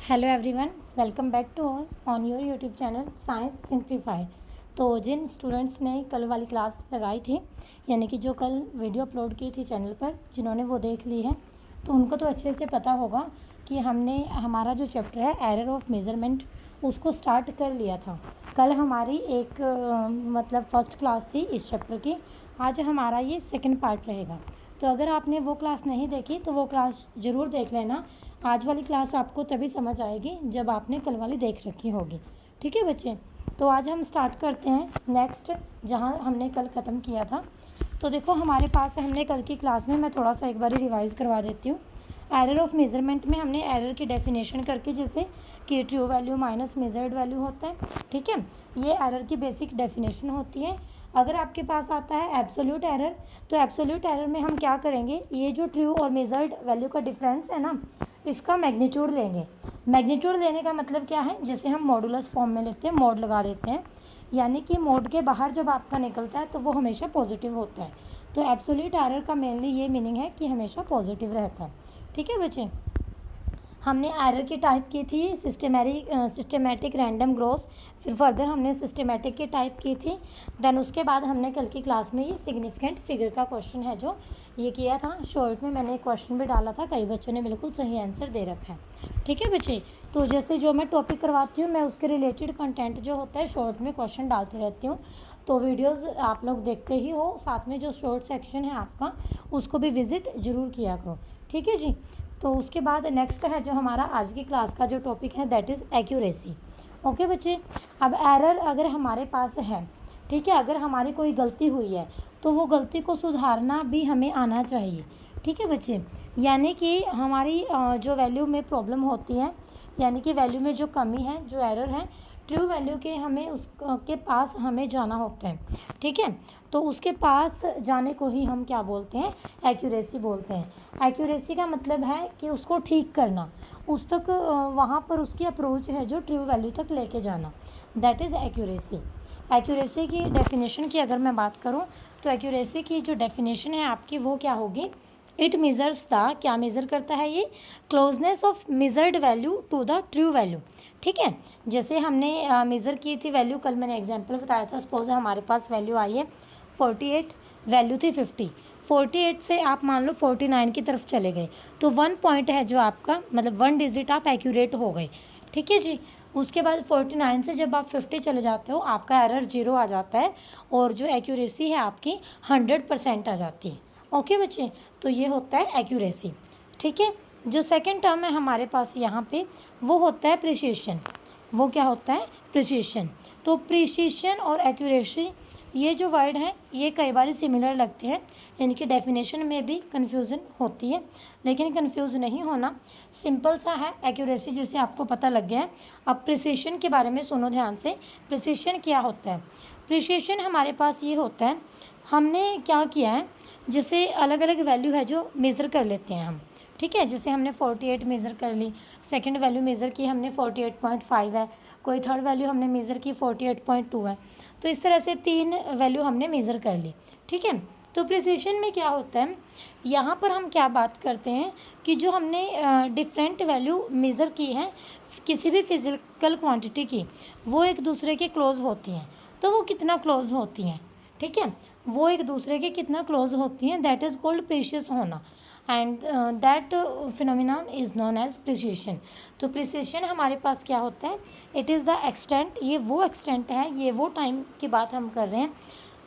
Hello everyone, welcome back to on your YouTube channel science simplified. तो जिन students ने कल वाली क्लास लगाई थी, यानी कि जो कल वीडियो अपलोड की थी चैनल पर, जिन्होंने वो देख ली है तो उनको तो अच्छे से पता होगा कि हमने हमारा जो चैप्टर है एरर ऑफ मेज़रमेंट उसको स्टार्ट कर लिया था। कल हमारी एक मतलब फ़र्स्ट क्लास थी इस चैप्टर की। आज हमारा ये सेकंड पार्ट रहेगा। तो अगर आपने वो क्लास नहीं देखी तो वो क्लास ज़रूर देख लेना। आज वाली क्लास आपको तभी समझ आएगी जब आपने कल वाली देख रखी होगी। ठीक है बच्चे, तो आज हम स्टार्ट करते हैं नेक्स्ट जहां हमने कल ख़त्म किया था। तो देखो हमारे पास हमने कल की क्लास में, मैं थोड़ा सा एक बार रिवाइज़ करवा देती हूँ। एरर ऑफ मेज़रमेंट में हमने एरर की डेफिनेशन करके, जैसे कि true value minus measured value होता है। ठीक है, ये एरर की बेसिक डेफिनेशन होती है। अगर आपके पास आता है एब्सोल्यूट एरर, तो एब्सोल्यूट एरर में हम क्या करेंगे, ये जो ट्रू और मेजर्ड वैल्यू का डिफरेंस है ना, इसका मैग्नीट्यूड लेंगे। मैग्नीट्यूड लेने का मतलब क्या है, जैसे हम मॉडुलस फॉर्म में लेते हैं, मोड लगा देते हैं, यानी कि मोड के बाहर जब आपका निकलता है तो वो हमेशा पॉजिटिव होता है। तो एब्सोल्यूट एरर का मेनली ये मीनिंग है कि हमेशा पॉजिटिव रहता है। ठीक है बच्चे, हमने एरर की टाइप की थी सिस्टमेटिक रैंडम ग्रोथ, फिर फर्दर हमने सिस्टमेटिक की टाइप की थी। देन उसके बाद हमने कल की क्लास में ये सिग्निफिकेंट फिगर का क्वेश्चन है जो ये किया था। शॉर्ट में मैंने एक क्वेश्चन भी डाला था, कई बच्चों ने बिल्कुल सही आंसर दे रखा है। ठीक है बच्चे, तो जैसे जो मैं टॉपिक करवाती हूँ मैं उसके रिलेटेड कंटेंट जो होता है शॉर्ट में क्वेश्चन डालती रहती हूँ। तो वीडियोज़ आप लोग देखते ही हो, साथ में जो शॉर्ट सेक्शन है आपका उसको भी विज़िट ज़रूर किया करो। ठीक है जी, तो उसके बाद नेक्स्ट है जो हमारा आज की क्लास का जो टॉपिक है दैट इज़ एक्यूरेसी। ओके बच्चे, अब एरर अगर हमारे पास है, ठीक है, अगर हमारी कोई गलती हुई है तो वो गलती को सुधारना भी हमें आना चाहिए। ठीक है बच्चे, यानी कि हमारी जो वैल्यू में प्रॉब्लम होती है, यानी कि वैल्यू में जो कमी है, जो एरर है, ट्रू वैल्यू के हमें उसके पास हमें जाना होता है। ठीक है, तो उसके पास जाने को ही हम क्या बोलते हैं, एक्यूरेसी बोलते हैं। एक्यूरेसी का मतलब है कि उसको ठीक करना, उस तक वहाँ पर उसकी अप्रोच है जो ट्रू वैल्यू तक लेके जाना, दैट इज़ एक्यूरेसी। एक्यूरेसी की डेफिनेशन की अगर मैं बात करूँ तो एक्यूरेसी की जो डेफिनेशन है आपकी वो क्या होगी, इट मेज़र्स द, क्या मेज़र करता है ये, closeness of measured value to the true value. ठीक है, जैसे हमने मेज़र की थी वैल्यू, कल मैंने एग्जांपल बताया था। सपोज हमारे पास वैल्यू आई है 48, वैल्यू थी 50। 48 से आप मान लो 49 की तरफ चले गए तो 1 पॉइंट है जो आपका, मतलब 1 डिजिट आप एक्यूरेट हो गए। ठीक है जी, उसके बाद 49 से जब आप 50 चले जाते हो आपका एरर 0 आ जाता है और जो एक्यूरेसी है आपकी 100% आ जाती है। ओके बच्चे, तो ये होता है एक्यूरेसी। ठीक है, जो सेकंड टर्म है हमारे पास यहाँ पे वो होता है प्रिसिशन। वो क्या होता है, प्रिसिशन। तो प्रिसिशन और एक्यूरेसी ये जो वर्ड हैं ये कई बार सिमिलर लगते हैं, इनकी डेफिनेशन में भी कन्फ्यूज़न होती है, लेकिन कन्फ्यूज़ नहीं होना, सिंपल सा है। एक्यूरेसी जैसे आपको पता लग गया है। अब प्रिसिशन के बारे में सुनो ध्यान से। प्रिसिशन क्या होता है, प्रिसिशन हमारे पास ये होता है, हमने क्या किया है, जैसे अलग अलग वैल्यू है जो मेज़र कर लेते हैं हम। ठीक है, जैसे हमने 48 मेज़र कर ली, सेकंड वैल्यू मेज़र की हमने 48.5 है, कोई थर्ड वैल्यू हमने मेज़र की 48.2 है। तो इस तरह से 3 वैल्यू हमने मेज़र कर ली। ठीक है, तो प्रिसिशन में क्या होता है, यहाँ पर हम क्या बात करते हैं कि जो हमने डिफरेंट वैल्यू मेज़र की हैं किसी भी फिज़िकल क्वांटिटी की, वो एक दूसरे के क्लोज़ होती हैं। तो वो कितना क्लोज़ होती हैं, ठीक है, वो एक दूसरे के कितना क्लोज़ होती हैं, दैट इज़ कॉल्ड प्रीशियस होना, and that phenomenon is known as precision. तो प्रिसिशन हमारे पास क्या होता है, इट इज़ द एक्सटेंट, ये वो एक्सटेंट है, ये वो टाइम की बात हम कर रहे हैं,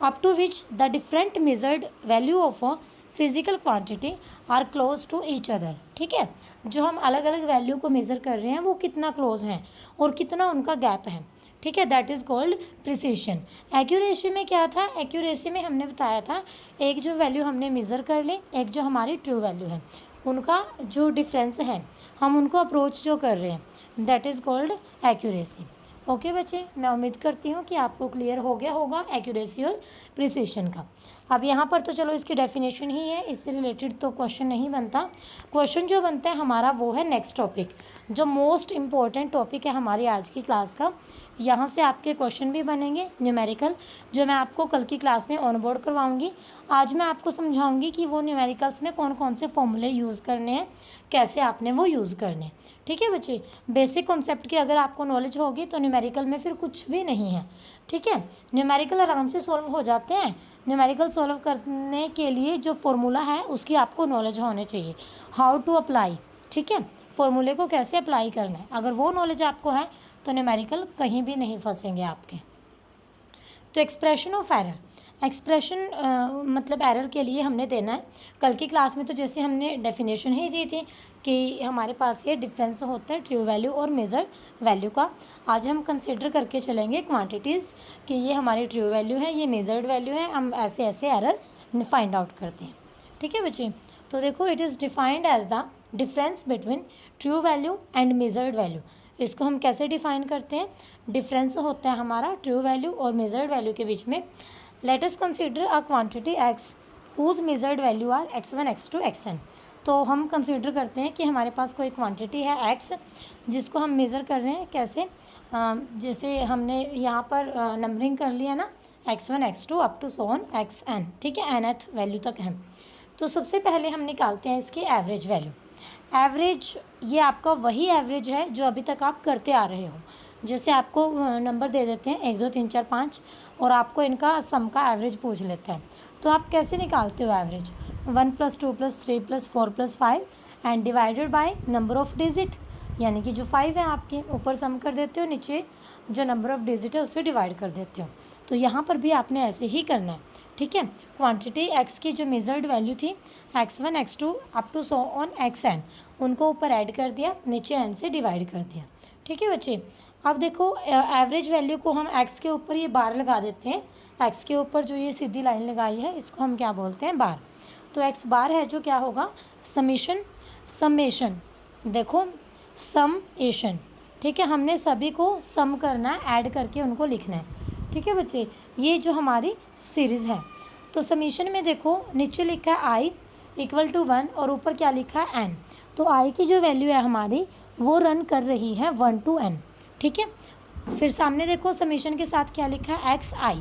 up to which the different measured value of a physical quantity are close to each other. ठीक है, जो हम अलग अलग वैल्यू को मेज़र कर रहे हैं वो कितना क्लोज हैं और कितना उनका गैप है। ठीक है, that is called precision. Accuracy में क्या था, एक्यूरेसी में हमने बताया था एक जो वैल्यू हमने मेज़र कर ली, एक जो हमारी ट्रू वैल्यू है, उनका जो डिफरेंस है हम उनको अप्रोच जो कर रहे हैं, that is called accuracy. Okay बच्चे, मैं उम्मीद करती हूँ कि आपको क्लियर हो गया होगा एक्यूरेसी और प्रिसिशन का। अब यहाँ पर तो चलो इसकी डेफिनेशन ही है, इससे रिलेटेड तो क्वेश्चन नहीं बनता। क्वेश्चन जो बनता है हमारा वो है नेक्स्ट टॉपिक, जो मोस्ट इम्पॉर्टेंट टॉपिक है हमारी आज की क्लास का। यहाँ से आपके क्वेश्चन भी बनेंगे न्यूमेरिकल, जो मैं आपको कल की क्लास में ऑन बोर्ड करवाऊँगी। आज मैं आपको समझाऊँगी कि वो न्यूमेरिकल्स में कौन कौन से फॉर्मूले यूज़ करने हैं, कैसे आपने वो यूज़ करने हैं। ठीक है बच्चे, बेसिक कॉन्सेप्ट की अगर आपको नॉलेज होगी तो न्यूमेरिकल में फिर कुछ भी नहीं है। ठीक है, न्यूमेरिकल आराम से सॉल्व हो जाते हैं। न्यूमेरिकल सॉल्व करने के लिए जो फॉर्मूला है उसकी आपको नॉलेज होनी चाहिए, हाउ टू अप्लाई। ठीक है, फॉर्मूले को कैसे अप्लाई करना है, अगर वो नॉलेज आपको है तो न्यूमेरिकल कहीं भी नहीं फंसेंगे आपके। तो एक्सप्रेशन ऑफ एरर, एक्सप्रेशन मतलब एरर के लिए हमने देना है। कल की क्लास में तो जैसे हमने डेफिनेशन ही दी थी कि हमारे पास ये डिफरेंस होता है ट्रू वैल्यू और मेजर वैल्यू का। आज हम कंसिडर करके चलेंगे क्वांटिटीज़ कि ये हमारी ट्रू वैल्यू है, ये मेजर्ड वैल्यू है, हम ऐसे ऐसे एरर फाइंड आउट करते हैं। ठीक है बच्चे, तो देखो it is defined as the difference between true value and measured value. इसको हम कैसे डिफाइन करते हैं, डिफरेंस होता है हमारा ट्रू वैल्यू और मेजर्ड वैल्यू के बीच में। Let us consider a quantity x whose measured value are x1 x2 xn। तो हम कंसीडर करते हैं कि हमारे पास कोई क्वांटिटी है x, जिसको हम मेज़र कर रहे हैं कैसे, जैसे हमने यहाँ पर नंबरिंग कर लिया ना, x1 x2 up to so on xn। ठीक है, nth वैल्यू तक है। तो सबसे पहले हम निकालते हैं इसकी एवरेज वैल्यू। एवरेज ये आपका वही एवरेज है जो अभी तक आप करते आ रहे हो। जैसे आपको नंबर दे देते हैं 1 2 3 4 5 और आपको इनका सम का एवरेज पूछ लेते हैं, तो आप कैसे निकालते हो average, 1 + 2 + 3 + 4 + 5 and divided by number of digit, यानी कि जो 5 है आपके ऊपर सम कर देते हो, नीचे जो नंबर ऑफ डिजिट है उससे डिवाइड कर देते हो। तो यहाँ पर भी आपने ऐसे ही करना है। ठीक है, क्वांटिटी x की जो मेजर्ड वैल्यू थी x1 x2 up to so on xn, उनको ऊपर ऐड कर दिया, नीचे n से डिवाइड कर दिया। ठीक है बच्चे, अब देखो एवरेज वैल्यू को हम x के ऊपर ये बार लगा देते हैं। x के ऊपर जो ये सीधी लाइन लगाई है इसको हम क्या बोलते हैं, बार। तो x बार है जो क्या होगा, समीशन, समेशन, देखो समेशन। ठीक है, हमने सभी को सम करना है, ऐड करके उनको लिखना है। ठीक है बच्चे, ये जो हमारी सीरीज़ है, तो समीशन में देखो नीचे लिखा है i = 1 और ऊपर क्या लिखा है n। तो i की जो वैल्यू है हमारी वो रन कर रही है 1 to n। ठीक है, फिर सामने देखो समीशन के साथ क्या लिखा है, xi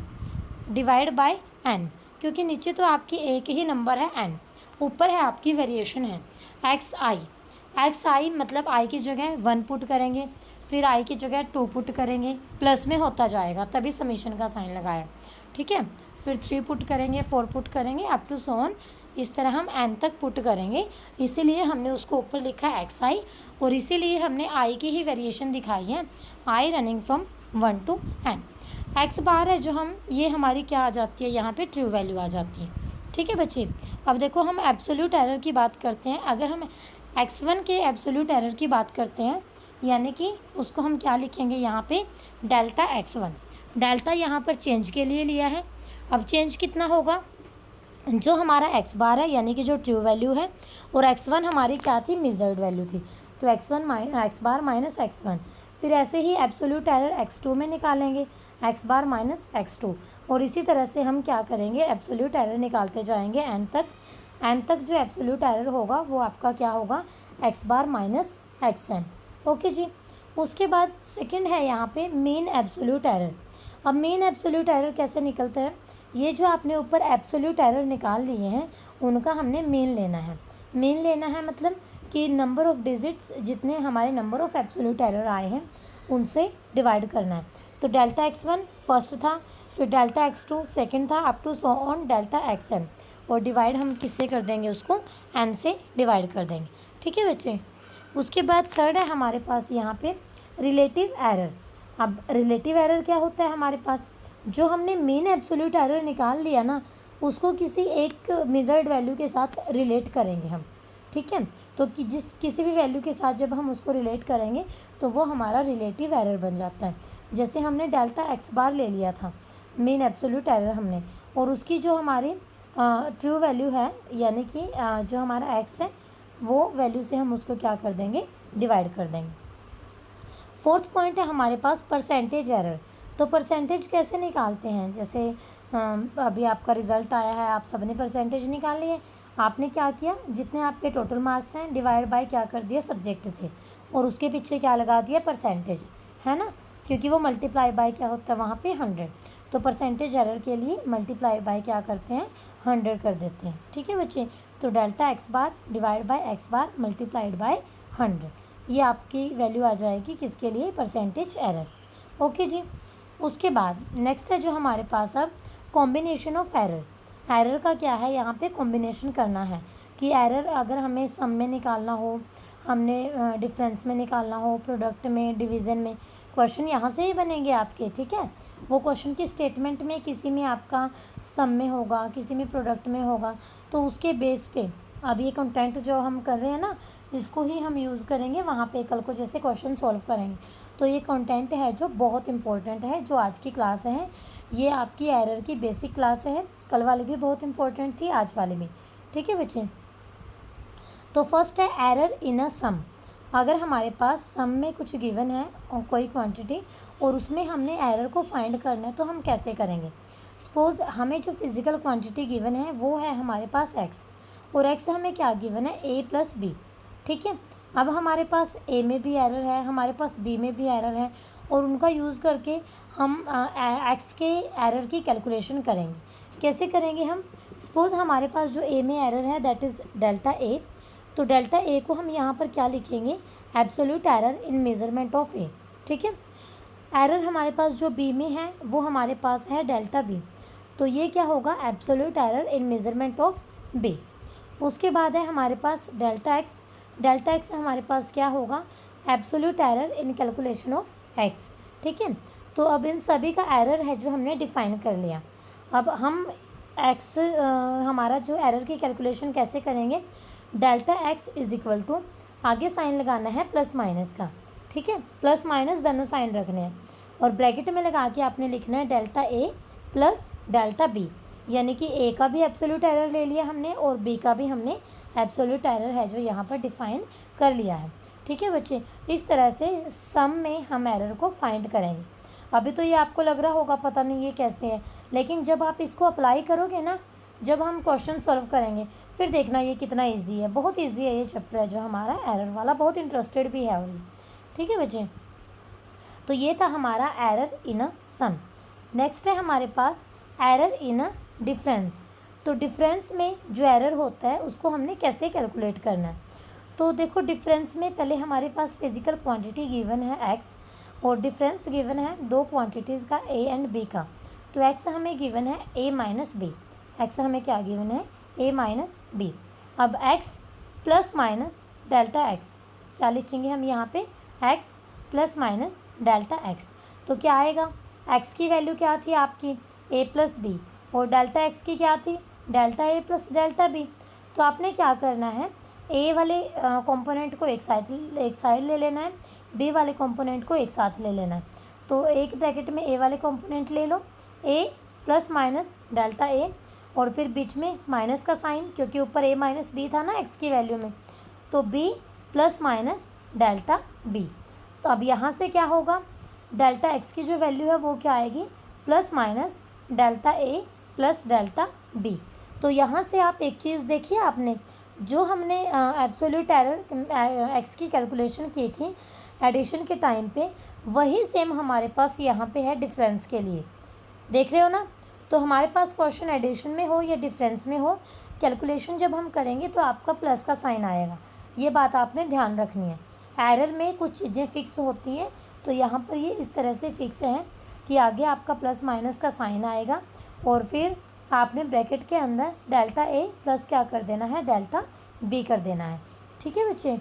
डिवाइड बाय n, क्योंकि नीचे तो आपकी एक ही नंबर है n, ऊपर है आपकी वेरिएशन है xi मतलब i की जगह 1 पुट करेंगे, फिर i की जगह 2 पुट करेंगे, प्लस में होता जाएगा तभी समीशन का साइन लगाया। ठीक है, फिर 3 पुट करेंगे, 4 पुट करेंगे अप टू सो ऑन, इस तरह हम n तक पुट करेंगे। इसीलिए हमने उसको ऊपर लिखा है xi और इसीलिए हमने i की ही वेरिएशन दिखाई है, i running from 1 to n। x बार है जो हम, ये हमारी क्या आ जाती है, यहाँ पे ट्रू वैल्यू आ जाती है। ठीक है बच्चे, अब देखो हम एब्सोल्यूट एरर की बात करते हैं। अगर हम x1 के एब्सोल्यूट एरर की बात करते हैं, यानी कि उसको हम क्या लिखेंगे यहाँ पे, डेल्टा x1। डेल्टा यहाँ पर चेंज के लिए लिया है। अब चेंज कितना होगा, जो हमारा x बार है यानी कि जो ट्रू वैल्यू है, और x1 हमारी क्या थी, मेजर्ड वैल्यू थी, तो x बार माइनस x1। फिर ऐसे ही एब्सोल्यूट एरर x2 में निकालेंगे, x बार माइनस x2, और इसी तरह से हम क्या करेंगे, एब्सोल्यूट एरर निकालते जाएंगे n तक जो एब्सोल्यूट एरर होगा वो आपका क्या होगा, x बार माइनस xn। ओके जी, उसके बाद सेकंड है यहाँ पे मीन एब्सोल्यूट एरर। अब मीन एब्सोल्यूट एरर कैसे निकलता है, ये जो आपने ऊपर एब्सोल्यूट एरर निकाल लिए हैं उनका हमने मीन लेना है। मीन लेना है मतलब कि नंबर ऑफ़ डिजिट्स जितने हमारे नंबर ऑफ़ एब्सोल्यूट एरर आए हैं उनसे डिवाइड करना है। तो डेल्टा x1 फर्स्ट था, फिर डेल्टा x2 सेकंड था, up to so on delta xn, और डिवाइड हम किससे कर देंगे, उसको n से डिवाइड कर देंगे। ठीक है बच्चे, उसके बाद थर्ड है हमारे पास यहाँ पे रिलेटिव एरर। अब रिलेटिव एरर क्या होता है हमारे पास, जो हमने मीन एब्सोल्यूट एरर निकाल लिया ना उसको किसी एक मेजर्ड वैल्यू के साथ रिलेट करेंगे हम। ठीक है, तो किसी भी वैल्यू के साथ जब हम उसको रिलेट करेंगे तो वो हमारा रिलेटिव एरर बन जाता है। जैसे हमने डेल्टा x बार ले लिया था मीन एब्सोल्यूट एरर हमने, और उसकी जो हमारी ट्रू वैल्यू है यानी कि जो हमारा x है वो वैल्यू से हम उसको क्या कर देंगे, डिवाइड कर देंगे। फोर्थ पॉइंट है हमारे पास परसेंटेज एरर। तो परसेंटेज कैसे निकालते हैं, जैसे अभी आपका रिज़ल्ट आया है, आप सबने परसेंटेज निकाली है। आपने क्या किया, जितने आपके टोटल मार्क्स हैं डिवाइड बाय क्या कर दिया सब्जेक्ट से, और उसके पीछे क्या लगा दिया परसेंटेज, है ना, क्योंकि वो मल्टीप्लाई बाय क्या होता है वहाँ पे 100। तो परसेंटेज एरर के लिए मल्टीप्लाई बाय क्या करते हैं 100 कर देते हैं। ठीक है बच्चे, तो delta x bar divide by x bar multiplied by 100, ये आपकी वैल्यू आ जाएगी किसके लिए, परसेंटेज एरर। ओके जी। उसके बाद नेक्स्ट है जो हमारे पास अब कॉम्बिनेशन ऑफ एरर। एरर का क्या है, यहाँ पे कॉम्बिनेशन करना है कि एरर अगर हमें सम में निकालना हो, हमने डिफरेंस में निकालना हो, प्रोडक्ट में, डिवीज़न में, क्वेश्चन यहाँ से ही बनेंगे आपके। ठीक है, वो क्वेश्चन की स्टेटमेंट में किसी में आपका सम में होगा, किसी में प्रोडक्ट में होगा, तो उसके बेस पे अब ये कंटेंट जो हम कर रहे हैं ना, इसको ही हम यूज़ करेंगे वहाँ पे कल को जैसे क्वेश्चन सॉल्व करेंगे। तो ये कंटेंट है जो बहुत इंपॉर्टेंट है, जो आज की क्लास है ये आपकी एरर की बेसिक क्लास है। कल वाली भी बहुत इंपॉर्टेंट थी, आज वाली भी। ठीक है बच्चे, तो फर्स्ट है एरर इन अ सम। अगर हमारे पास सम में कुछ गिवन है और कोई क्वांटिटी और उसमें हमने एरर को फाइंड करना है, तो हम कैसे करेंगे। सपोज हमें जो फिज़िकल क्वांटिटी गिवन है वो है हमारे पास एक्स, और एक्स हमें क्या गिवन है ए प्लस बी। ठीक है, अब हमारे पास ए में भी एरर है, हमारे पास बी में भी एरर है, और उनका यूज़ करके हम एक्स के एरर की कैलकुलेशन करेंगे। कैसे करेंगे हम, सपोज़ हमारे पास जो ए में एरर है दैट इज़ डेल्टा ए, तो डेल्टा ए को हम यहाँ पर क्या लिखेंगे, absolute error in measurement of A. ठीक है, एरर हमारे पास जो बी में है वो हमारे पास है डेल्टा बी, तो ये क्या होगा, absolute error in measurement of B. उसके बाद है हमारे पास डेल्टा एक्स। डेल्टा एक्स हमारे पास क्या होगा, absolute error in calculation of X. ठीक है, तो अब इन सभी का एरर है जो हमने डिफ़ाइन कर लिया। अब हम एक्स हमारा जो एरर की कैलकुलेशन कैसे करेंगे, delta x is equal to, आगे साइन लगाना है प्लस माइनस का। ठीक है, प्लस माइनस दोनों साइन रखने हैं, और ब्रैकेट में लगा के आपने लिखना है delta A plus delta B, यानी कि ए का भी एब्सोल्यूट एरर ले लिया हमने और बी का भी हमने एब्सोल्यूट एरर है जो यहाँ पर डिफ़ाइन कर लिया है। ठीक है बच्चे, इस तरह से सम में हम एरर को फाइंड करेंगे। अभी तो ये आपको लग रहा होगा पता नहीं ये कैसे है, लेकिन जब आप इसको अप्लाई करोगे ना, जब हम क्वेश्चन सॉल्व करेंगे, फिर देखना ये कितना इजी है। बहुत इजी है ये चैप्टर है जो हमारा एरर वाला, बहुत इंटरेस्टेड भी है। और ठीक है बच्चे, तो ये था हमारा error in a some. Next है हमारे पास एरर इन अ डिफरेंस। तो डिफरेंस में जो एरर होता है उसको हमने कैसे कैलकुलेट करना है। तो देखो, डिफरेंस में पहले हमारे पास फिजिकल क्वांटिटी गिवन है एक्स, और डिफरेंस गिवन है दो क्वांटिटीज़ का ए एंड बी का। तो एक्स हमें गिवन है ए माइनस बी, एक्स हमें क्या गिवन है, ए माइनस बी। अब x plus minus delta x, क्या लिखेंगे हम यहाँ पे, x plus minus delta x. तो क्या आएगा, एक्स की वैल्यू क्या थी आपकी, ए प्लस बी, और डेल्टा एक्स की क्या थी, delta A plus delta B. तो आपने क्या करना है, ए वाले कंपोनेंट को एक साइड ले लेना है, बी वाले कंपोनेंट को एक साथ ले लेना है। तो एक ब्रैकेट में ए वाले कंपोनेंट ले लो, ए प्लस माइनस डेल्टा ए, और फिर बीच में माइनस का साइन, क्योंकि ऊपर ए माइनस बी था ना एक्स की वैल्यू में, तो B plus minus delta B. तो अब यहाँ से क्या होगा, डेल्टा एक्स की जो वैल्यू है वो क्या आएगी, plus minus delta A plus delta B. तो यहाँ से आप एक चीज़ देखिए, आपने जो हमने एब्सोल्यूट एरर एक्स की कैलकुलेशन की थी एडिशन के टाइम पे, वही सेम हमारे पास यहाँ पे है डिफरेंस के लिए। देख रहे हो ना, तो हमारे पास क्वेश्चन एडिशन में हो या डिफरेंस में हो, कैलकुलेशन जब हम करेंगे तो आपका प्लस का साइन आएगा। ये बात आपने ध्यान रखनी है। एरर में कुछ चीज़ें फिक्स होती हैं, तो यहाँ पर ये इस तरह से फिक्स है कि आगे आपका प्लस माइनस का साइन आएगा, और फिर आपने ब्रैकेट के अंदर डेल्टा ए प्लस क्या कर देना है, डेल्टा बी कर देना है। ठीक है बच्चे,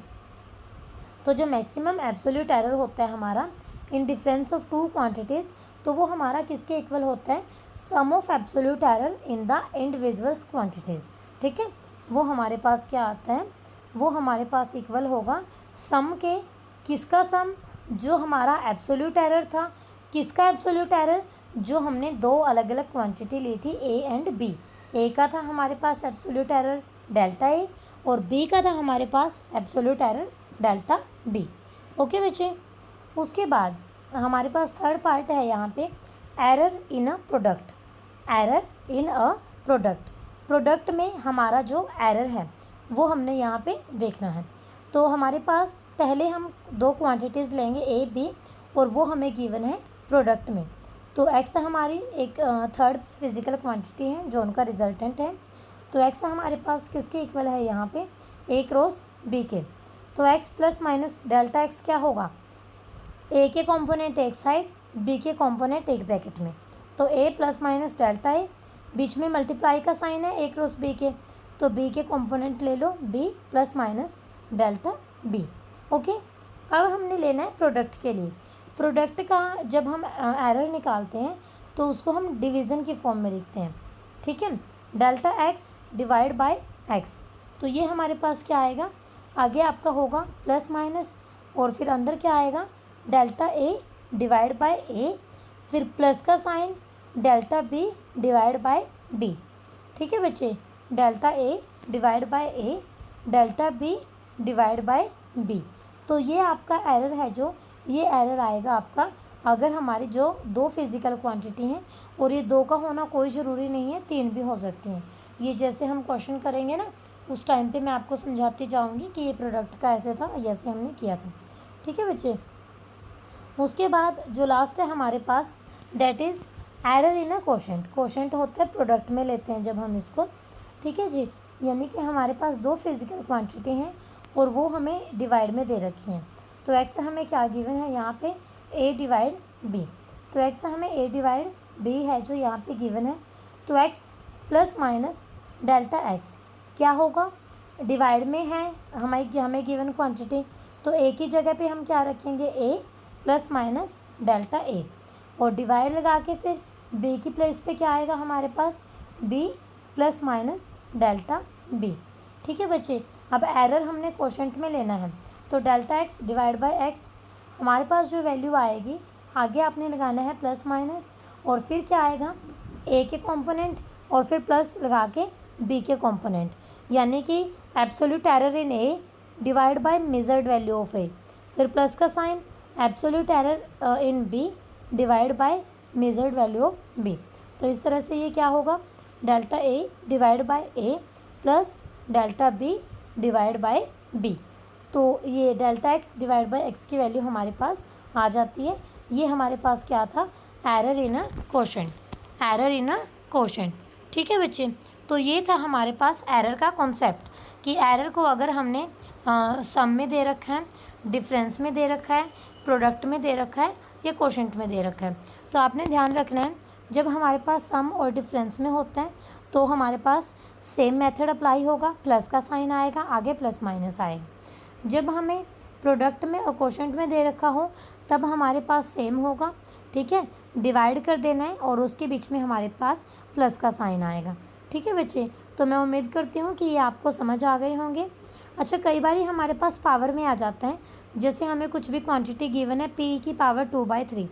तो जो मैक्सिमम एब्सोल्यूट एरर होता है हमारा in difference of two quantities, तो वो हमारा किसके इक्वल होता है, sum of absolute error in the individuals quantities. ठीक है, वो हमारे पास क्या आता है, वो हमारे पास इक्वल होगा सम के, किसका सम, जो हमारा एब्सोल्यूट एरर था, किसका एब्सोल्यूट एरर, जो हमने दो अलग अलग क्वांटिटी ली थी ए एंड बी। ए का था हमारे पास एब्सोल्यूट एरर डेल्टा ए, और बी का था हमारे पास absolute error delta B. Okay बच्चे, उसके बाद हमारे पास थर्ड पार्ट है यहाँ पे error in a product. Error in a product. Product में हमारा जो एरर है वो हमने यहाँ पे देखना है। तो हमारे पास पहले हम दो क्वांटिटीज़ लेंगे ए बी, और वो हमें गिवन है प्रोडक्ट में। तो एक्स हमारी एक थर्ड फिजिकल क्वांटिटी है जो उनका रिजल्टेंट है। तो एक्स हमारे पास किसके इक्वल है यहाँ पे, ए क्रॉस बी के। तो x plus minus delta x क्या होगा, ए के कॉम्पोनेंट एक साइड, बी के कॉम्पोनेंट एक ब्रैकेट में। तो ए प्लस माइनस डेल्टा ए, बीच में मल्टीप्लाई का साइन है ए क्रॉस बी के, तो बी के कॉम्पोनेंट ले लो B plus minus delta B. Okay, अब हमने लेना है प्रोडक्ट के लिए। प्रोडक्ट का जब हम एरर निकालते हैं तो उसको हम डिवीज़न की फॉर्म में लिखते हैं। ठीक है, delta X divide by x. तो ये हमारे पास क्या आएगा, आगे आपका होगा प्लस माइनस, और फिर अंदर क्या आएगा, delta A divide by A, फिर प्लस का sign delta B divide by B. ठीक है बच्चे, delta A divide by A, delta B divide by B. तो ये आपका एरर है, जो ये एरर आएगा आपका अगर हमारी जो दो फिजिकल क्वांटिटी हैं, और ये दो का होना कोई ज़रूरी नहीं है, तीन भी हो सकती हैं। ये जैसे हम क्वेश्चन करेंगे ना उस टाइम पे मैं आपको समझाती जाऊंगी कि ये प्रोडक्ट का ऐसे था, ऐसे हमने किया था। ठीक है बच्चे, उसके बाद जो लास्ट है हमारे पास that is error in a quotient. Quotient होता है प्रोडक्ट में लेते हैं जब हम इसको। ठीक है जी, यानी कि हमारे पास दो फिजिकल क्वांटिटी हैं और वो हमें डिवाइड में दे रखी हैं। तो एक्स हमें क्या गिवन है यहाँ पे, ए डिवाइड बी। तो एक्स हमें ए डिवाइड बी है जो यहाँ पे गिवन है। तो x plus minus delta x क्या होगा, डिवाइड में है हमें गिवन क्वांटिटी, तो ए की जगह पे हम क्या रखेंगे, ए प्लस माइनस डेल्टा ए, और डिवाइड लगा के फिर बी की प्लेस पे क्या आएगा हमारे पास, B plus minus delta B. ठीक है बच्चे, अब एरर हमने क्वोशेंट में लेना है। तो delta X divide by x, हमारे पास जो वैल्यू आएगी आगे आपने लगाना है प्लस माइनस, और फिर क्या आएगा, ए के कंपोनेंट और फिर प्लस लगा के बी के कंपोनेंट, यानी कि absolute error in A divide by measured value of A, फिर प्लस का sign, absolute error in B divide by measured value of B. तो इस तरह से ये क्या होगा, delta A divide by A plus delta B divide by B. तो ये delta X divide by X की वैल्यू हमारे पास आ जाती है। ये हमारे पास क्या था, error in a quotient, error in a quotient. ठीक है बच्चे, तो ये था हमारे पास एरर का कॉन्सेप्ट कि एरर को अगर हमने सम में दे रखा है, डिफरेंस में दे रखा है, प्रोडक्ट में दे रखा है या कोशेंट में दे रखा है, तो आपने ध्यान रखना है जब हमारे पास सम और डिफरेंस में होता है तो हमारे पास सेम मेथड अप्लाई होगा, प्लस का साइन आएगा, आगे प्लस माइनस आएगा। जब हमें प्रोडक्ट में और कोशेंट में दे रखा हो तब हमारे पास सेम होगा। ठीक है, डिवाइड कर देना है और उसके बीच में हमारे पास प्लस का साइन आएगा। ठीक है बच्चे, तो मैं उम्मीद करती हूँ कि ये आपको समझ आ गए होंगे। अच्छा, कई बार हमारे पास पावर में आ जाता है, जैसे हमें कुछ भी क्वांटिटी गिवन है p की पावर 2/3,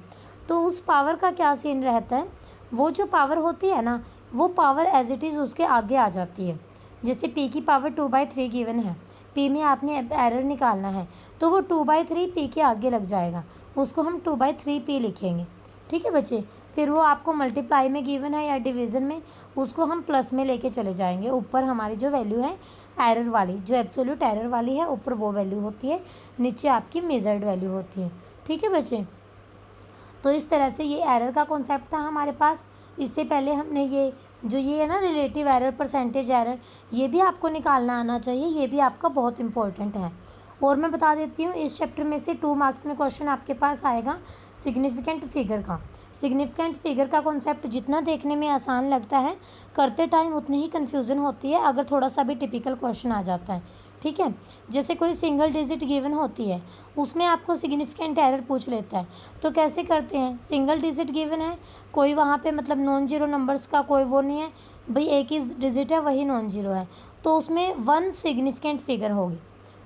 तो उस पावर का क्या सीन रहता है, वो जो पावर होती है ना वो पावर एज इट इज़ उसके आगे आ जाती है। जैसे p की पावर 2/3 गिवन है, p में आपने एरर निकालना है तो वो 2/3 p के आगे लग जाएगा, उसको हम 2/3p लिखेंगे। ठीक है बच्चे, फिर वो आपको मल्टीप्लाई में गिवन है या डिवीज़न में, उसको हम प्लस में लेके चले जाएंगे। ऊपर हमारी जो वैल्यू है एरर वाली, जो एब्सोल्यूट एरर वाली है, ऊपर वो वैल्यू होती है, नीचे आपकी मेजर्ड वैल्यू होती है। ठीक है बच्चे, तो इस तरह से ये एरर का कॉन्सेप्ट था हमारे पास। इससे पहले हमने ये है ना रिलेटिव एरर, परसेंटेज एरर, ये भी आपको निकालना आना चाहिए, ये भी आपका बहुत इंपॉर्टेंट है। और मैं बता देती हूँ इस चैप्टर में से 2 मार्क्स में क्वेश्चन आपके पास आएगा सिग्निफिकेंट फिगर का। सिग्निफिकेंट फिगर का कॉन्सेप्ट जितना देखने में आसान लगता है, करते टाइम उतनी ही कन्फ्यूज़न होती है अगर थोड़ा सा भी टिपिकल क्वेश्चन आ जाता है। ठीक है, जैसे कोई सिंगल डिजिट गिवन होती है, उसमें आपको सिग्निफिकेंट एरर पूछ लेता है, तो कैसे करते हैं, सिंगल डिजिट गिवन है, कोई वहाँ पे मतलब नॉन जीरो नंबर्स का कोई वो नहीं है भाई, एक ही डिजिट है वही नॉन जीरो है, तो उसमें 1 सिग्निफिकेंट फिगर होगी।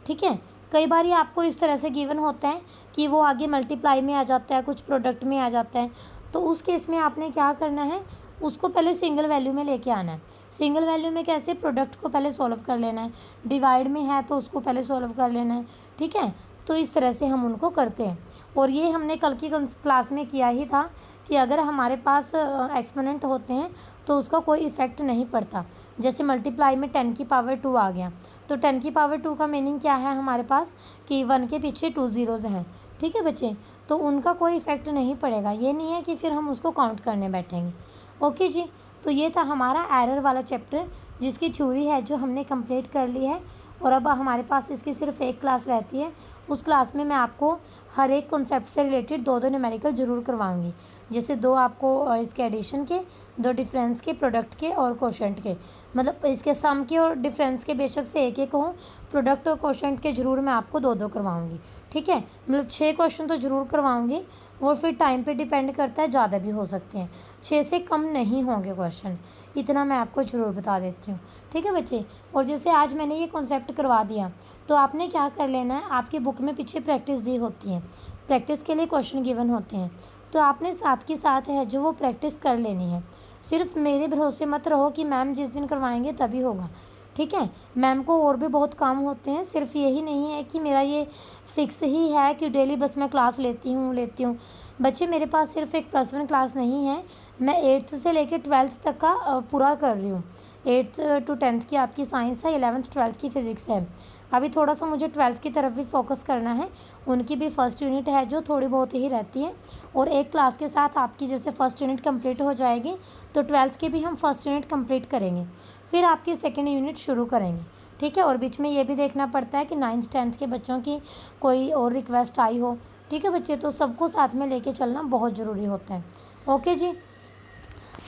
ठीक है, कई बार ये आपको इस तरह से गिवन होता है कि वो आगे मल्टीप्लाई में आ जाता है, कुछ प्रोडक्ट में आ जाता है, तो उस केस में आपने क्या करना है, उसको पहले सिंगल वैल्यू में लेके आना है। सिंगल वैल्यू में कैसे, प्रोडक्ट को पहले सॉल्व कर लेना है, डिवाइड में है तो उसको पहले सॉल्व कर लेना है। ठीक है, तो इस तरह से हम उनको करते हैं। और ये हमने कल की क्लास में किया ही था कि अगर हमारे पास एक्सपोनेंट होते हैं तो उसका कोई इफ़ेक्ट नहीं पड़ता। जैसे मल्टीप्लाई में 10 की पावर 2 आ गया, तो 10 की पावर 2 का मीनिंग क्या है हमारे पास कि 1 के पीछे 2 ज़ीरोज़ हैं। ठीक है बच्चे, तो उनका कोई इफ़ेक्ट नहीं पड़ेगा। ये नहीं है कि फिर हम उसको काउंट करने बैठेंगे। ओके जी, तो ये था हमारा एरर वाला चैप्टर, जिसकी थ्योरी है जो हमने कंप्लीट कर ली है। और अब हमारे पास इसकी सिर्फ एक क्लास रहती है। उस क्लास में मैं आपको हर एक कॉन्सेप्ट से रिलेटेड 2-2 न्यूमेरिकल ज़रूर करवाऊंगी। जैसे 2 आपको इसके एडिशन के, 2 डिफरेंस के, प्रोडक्ट के और कोशेंट के, मतलब इसके सम के और डिफरेंस के बेशक से एक हो, प्रोडक्ट और कोशेंट के ज़रूर मैं आपको 2-2 करवाऊँगी। ठीक है, मतलब 6 क्वेश्चन तो ज़रूर करवाऊँगी, और फिर टाइम पे डिपेंड करता है, ज़्यादा भी हो सकते हैं, 6 से कम नहीं होंगे क्वेश्चन, इतना मैं आपको ज़रूर बता देती हूँ। ठीक है बच्चे, और जैसे आज मैंने ये कॉन्सेप्ट करवा दिया, तो आपने क्या कर लेना है, आपकी बुक में पीछे प्रैक्टिस दी होती है, प्रैक्टिस के लिए क्वेश्चन गिवन होते हैं, तो आपने साथ के साथ है जो वो प्रैक्टिस कर लेनी है। सिर्फ मेरे भरोसे मत रहो कि मैम जिस दिन करवाएंगे तभी होगा। ठीक है, मैम को और भी बहुत काम होते हैं, सिर्फ यही नहीं है कि मेरा ये फिक्स ही है कि डेली बस मैं क्लास लेती हूँ। बच्चे, मेरे पास सिर्फ एक +1 क्लास नहीं है, मैं 8th से लेकर 12th तक का पूरा कर रही हूँ। 8th to 10th की आपकी साइंस है, 11th 12th की फ़िज़िक्स है। अभी थोड़ा सा मुझे 12th की तरफ भी फोकस करना है, उनकी भी फर्स्ट यूनिट है जो थोड़ी बहुत ही रहती है, और एक क्लास के साथ आपकी जैसे फर्स्ट यूनिट कंप्लीट हो जाएगी तो 12th के भी हम फर्स्ट यूनिट कंप्लीट करेंगे, फिर आपकी सेकेंड यूनिट शुरू करेंगे। ठीक है, और बीच में ये भी देखना पड़ता है कि 9th 10th के बच्चों की कोई और रिक्वेस्ट आई हो। ठीक है बच्चे, तो सबको साथ में लेके चलना बहुत ज़रूरी होता है। ओके जी,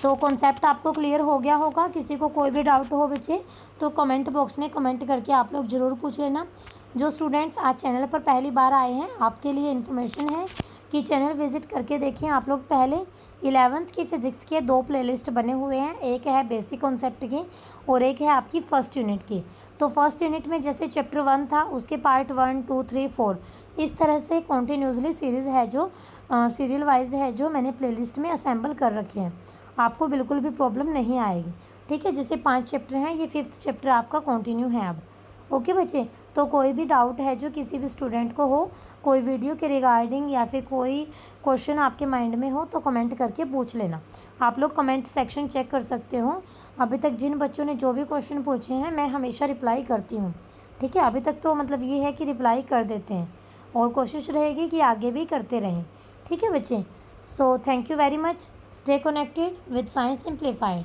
तो कॉन्सेप्ट आपको क्लियर हो गया होगा। किसी को कोई भी डाउट हो बच्चे तो कमेंट बॉक्स में कमेंट करके आप लोग ज़रूर पूछ लेना। जो स्टूडेंट्स आज चैनल पर पहली बार आए हैं, आपके लिए इन्फॉर्मेशन है कि चैनल विज़िट करके देखिए। आप लोग पहले 11th की फ़िज़िक्स के 2 प्लेलिस्ट बने हुए हैं, एक है बेसिक कॉन्सेप्ट की और एक है आपकी फ़र्स्ट यूनिट की। तो फर्स्ट यूनिट में जैसे चैप्टर 1 था, उसके पार्ट 1 2 3 4 इस तरह से कॉन्टीन्यूसली सीरीज़ है जो सीरियल वाइज है जो मैंने प्लेलिस्ट में असेंबल कर रखे हैं। आपको बिल्कुल भी प्रॉब्लम नहीं आएगी। ठीक है, जैसे 5 चैप्टर हैं, ये 5th चैप्टर आपका कंटिन्यू है अब। ओके बच्चे, तो कोई भी डाउट है जो किसी भी स्टूडेंट को हो, कोई वीडियो के रिगार्डिंग या फिर कोई क्वेश्चन आपके माइंड में हो, तो कमेंट करके पूछ लेना। आप लोग कमेंट सेक्शन चेक कर सकते हो। अभी तक जिन बच्चों ने जो भी क्वेश्चन पूछे हैं, मैं हमेशा रिप्लाई करती हूँ। ठीक है, अभी तक तो मतलब ये है कि रिप्लाई कर देते हैं, और कोशिश रहेगी कि आगे भी करते रहें। ठीक है बच्चे, so thank you very much. Stay connected with Science Simplified.